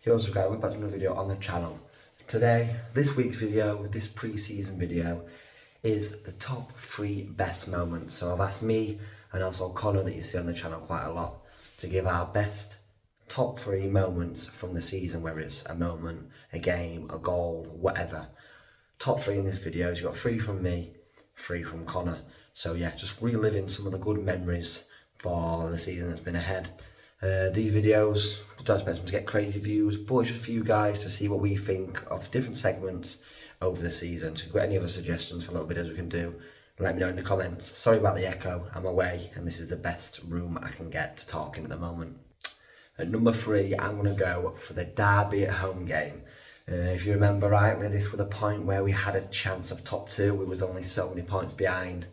Hey, what's up guys, welcome back to another video on the channel. Today, this week's video, this pre-season video, is the top 3 best moments. So I've asked me and also Connor, that you see on the channel quite a lot, to give our best top 3 moments from the season, whether it's a moment, a game, a goal, whatever. Top 3 in this video, you've got 3 from me, 3 from Connor. So yeah, just reliving some of the good memories for the season that's been ahead. These videos, don't expect them to get crazy views, but it's just for you guys to see what we think of different segments over the season. So if you've got any other suggestions for little videos we can do, let me know in the comments. Sorry about the echo, I'm away and this is the best room I can get to talk in at the moment. At number 3, I'm going to go for the Derby at home game. If you remember rightly, this was the point where we had a chance of top 2. We was only so many points behind.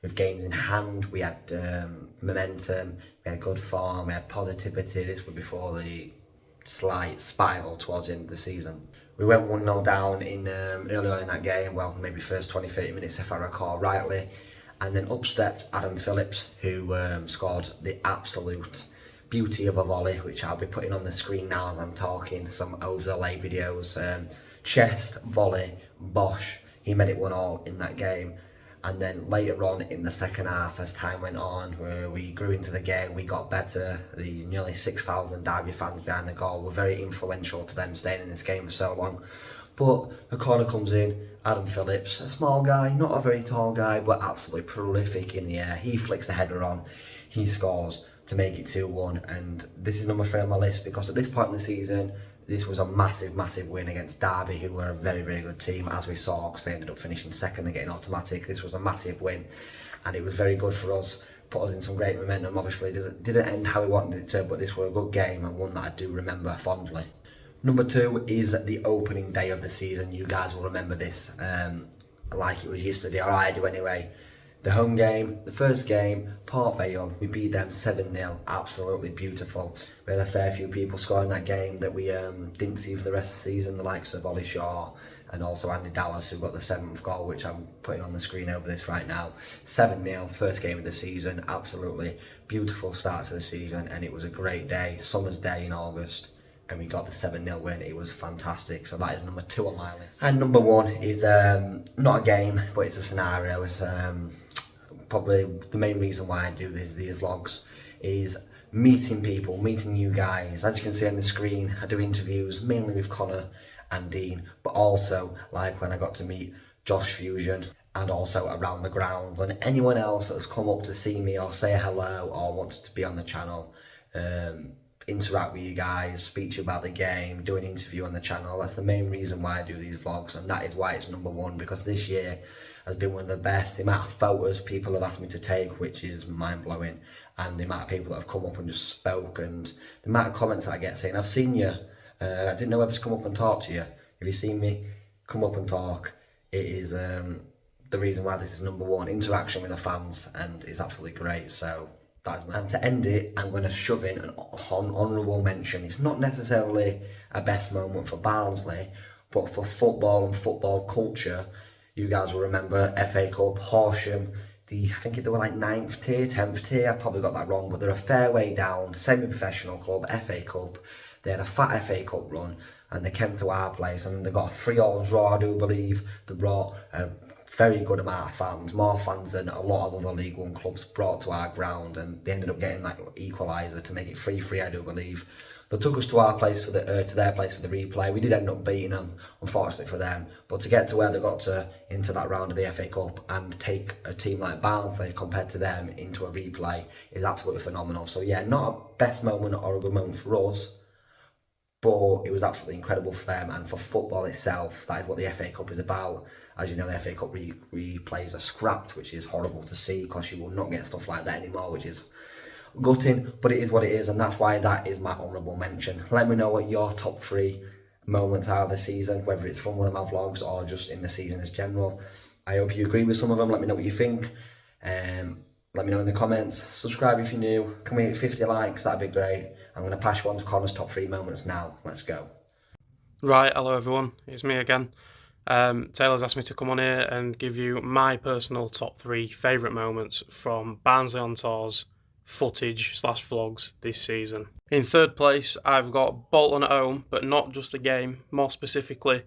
With games in hand, we had momentum, we had good form, we had positivity. This was before the slight spiral towards the end of the season. We went 1-0 down in early on in that game, well, maybe first 20-30 minutes if I recall rightly. And then up stepped Adam Phillips, who scored the absolute beauty of a volley, which I'll be putting on the screen now as I'm talking, some over-the-lay videos. Chest, volley, bosh, he made it 1-1 in that game. And then later on in the second half, as time went on, where we grew into the game, we got better. The nearly 6,000 Derby fans behind the goal were very influential to them staying in this game for so long. But a corner comes in, Adam Phillips, a small guy, not a very tall guy, but absolutely prolific in the air. He flicks a header on, he scores to make it 2-1. And this is number 3 on my list because at this point in the season, this was a massive win against Derby, who were a very good team, as we saw, because they ended up finishing second and getting automatic. This was a massive win, and it was very good for us, put us in some great momentum. Obviously, it didn't end how we wanted it to, but this was a good game and one that I do remember fondly. Number 2 is the opening day of the season. You guys will remember this like it was yesterday, or I do anyway. The home game, the first game, Port Vale, we beat them 7-0, absolutely beautiful. We had a fair few people scoring that game that we didn't see for the rest of the season, the likes of Ollie Shaw and also Andy Dallas, who got the 7th goal, which I'm putting on the screen over this right now. 7-0, first game of the season, absolutely beautiful start to the season, and it was a great day, summer's day in August. And we got the 7-0 win. It was fantastic. So that is number 2 on my list. And number 1 is not a game, but it's a scenario. It's probably the main reason why I do these vlogs is meeting people, meeting you guys. As you can see on the screen, I do interviews mainly with Connor and Dean, but also like when I got to meet Josh Fusion and also around the grounds, and anyone else that has come up to see me or say hello or wants to be on the channel. Interact with you guys, speak to you about the game, do an interview on the channel. That's the main reason why I do these vlogs, and that is why it's number 1, because this year has been one of the best. The amount of photos people have asked me to take, which is mind-blowing, and the amount of people that have come up and just spoke, and the amount of comments that I get saying, I've seen you, I didn't know whether to come up and talk to you. If you see me, come up and talk. It is the reason why this is number 1, interaction with the fans, and it's absolutely great. So and to end it, I'm going to shove in an honourable mention. It's not necessarily a best moment for Barnsley, but for football and football culture. You guys will remember FA Cup, Horsham, I think they were like 9th tier, 10th tier, I probably got that wrong, but they're a fair way down, semi-professional club, FA Cup. They had a fat FA Cup run, and they came to our place, and they got a 3-3 draw, I do believe. They brought a very good amount of fans, more fans than a lot of other League One clubs brought to our ground, and they ended up getting that equaliser to make it 3-3, I do believe. They took us to our place for to their place for the replay. We did end up beating them, unfortunately for them, but to get to where they got to into that round of the FA Cup and take a team like Barnsley compared to them into a replay is absolutely phenomenal. So yeah, not a best moment or a good moment for us, but it was absolutely incredible for them, and for football itself, that is what the FA Cup is about. As you know, the FA Cup replays are scrapped, which is horrible to see because you will not get stuff like that anymore, which is gutting, but it is what it is, and that's why that is my honourable mention. Let me know what your top 3 moments are of the season, whether it's from one of my vlogs or just in the season as general. I hope you agree with some of them. Let me know what you think. Let me know in the comments. Subscribe if you're new. Can we hit 50 likes? That'd be great. I'm going to pass you on to Connor's top 3 moments now. Let's go. Right, hello everyone, it's me again. Taylor's asked me to come on here and give you my personal top 3 favourite moments from Barnsley on Tours footage / vlogs this season. In third place, I've got Bolton at home, but not just the game. More specifically,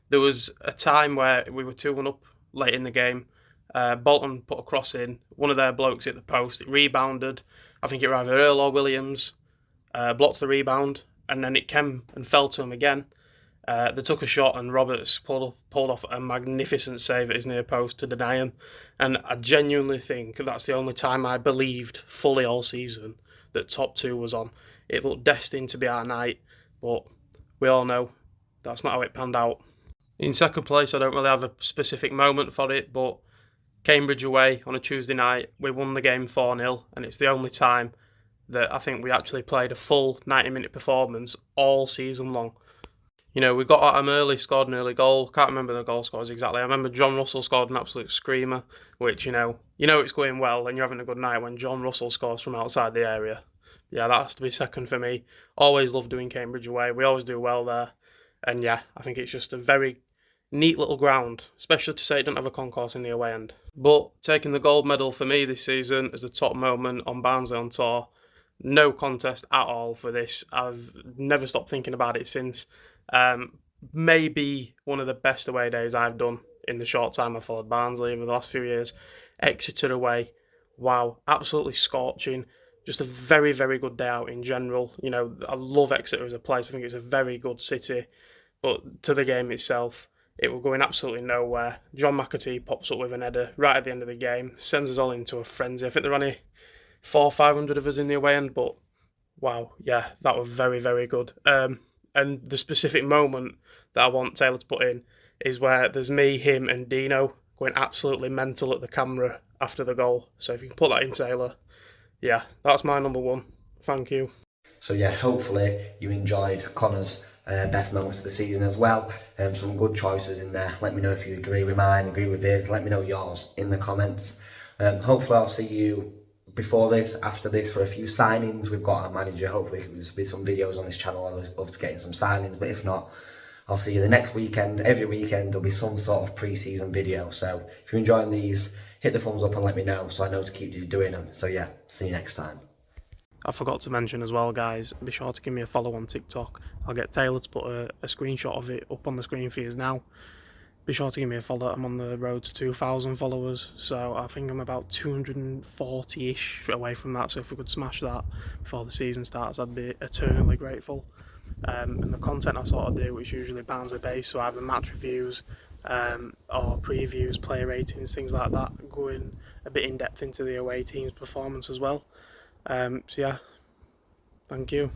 there was a time where we were 2-1 up late in the game. Bolton put a cross in. One of their blokes hit the post. It rebounded. I think it was either Earl or Williams. Blocked the rebound, and then it came and fell to him again. They took a shot, and Roberts pulled off a magnificent save at his near post to deny him. And I genuinely think that's the only time I believed fully all season that top two was on. It looked destined to be our night, but we all know that's not how it panned out. In second place, I don't really have a specific moment for it, but Cambridge away on a Tuesday night, we won the game 4-0, and it's the only time that I think we actually played a full 90-minute performance all season long. You know, we got at them early, scored an early goal. Can't remember the goal scores exactly. I remember John Russell scored an absolute screamer, which, you know it's going well and you're having a good night when John Russell scores from outside the area. Yeah, that has to be second for me. Always love doing Cambridge away. We always do well there. And yeah, I think it's just a very neat little ground, especially to say it doesn't have a concourse in the away end. But taking the gold medal for me this season as the top moment on Barnsley on tour, no contest at all for this. I've never stopped thinking about it since. Maybe one of the best away days I've done in the short time I followed Barnsley over the last few years. Exeter away, wow, absolutely scorching. Just a very, very good day out in general. You know, I love Exeter as a place. I think it's a very good city. But to the game itself, it will go in absolutely nowhere. John McAtee pops up with an header right at the end of the game, sends us all into a frenzy. I think there are only 400-500 of us in the away end, but wow, yeah, that was very, very good. And the specific moment that I want Taylor to put in is where there's me, him, and Dino going absolutely mental at the camera after the goal. So if you can put that in, Taylor, yeah, that's my number one. Thank you. So yeah, hopefully you enjoyed Connor's best moments of the season as well. Some good choices in there. Let me know if you agree with mine, agree with his. Let me know yours in the comments. Hopefully I'll see you before this, after this, for a few signings. We've got our manager. Hopefully there'll be some videos on this channel. I always love to getting some signings, but if not, I'll see you the next weekend. Every weekend there'll be some sort of pre-season video. So if you're enjoying these, hit the thumbs up and let me know so I know to keep you doing them. So yeah, see you next time. I forgot to mention as well, guys, be sure to give me a follow on TikTok. I'll get Taylor to put a screenshot of it up on the screen for you now. Be sure to give me a follow. I'm on the road to 2,000 followers, so I think I'm about 240-ish away from that. So if we could smash that before the season starts, I'd be eternally grateful. And the content I sort of do is usually Barnsley based, so either match reviews or previews, player ratings, things like that, going a bit in depth into the away team's performance as well. So yeah, thank you.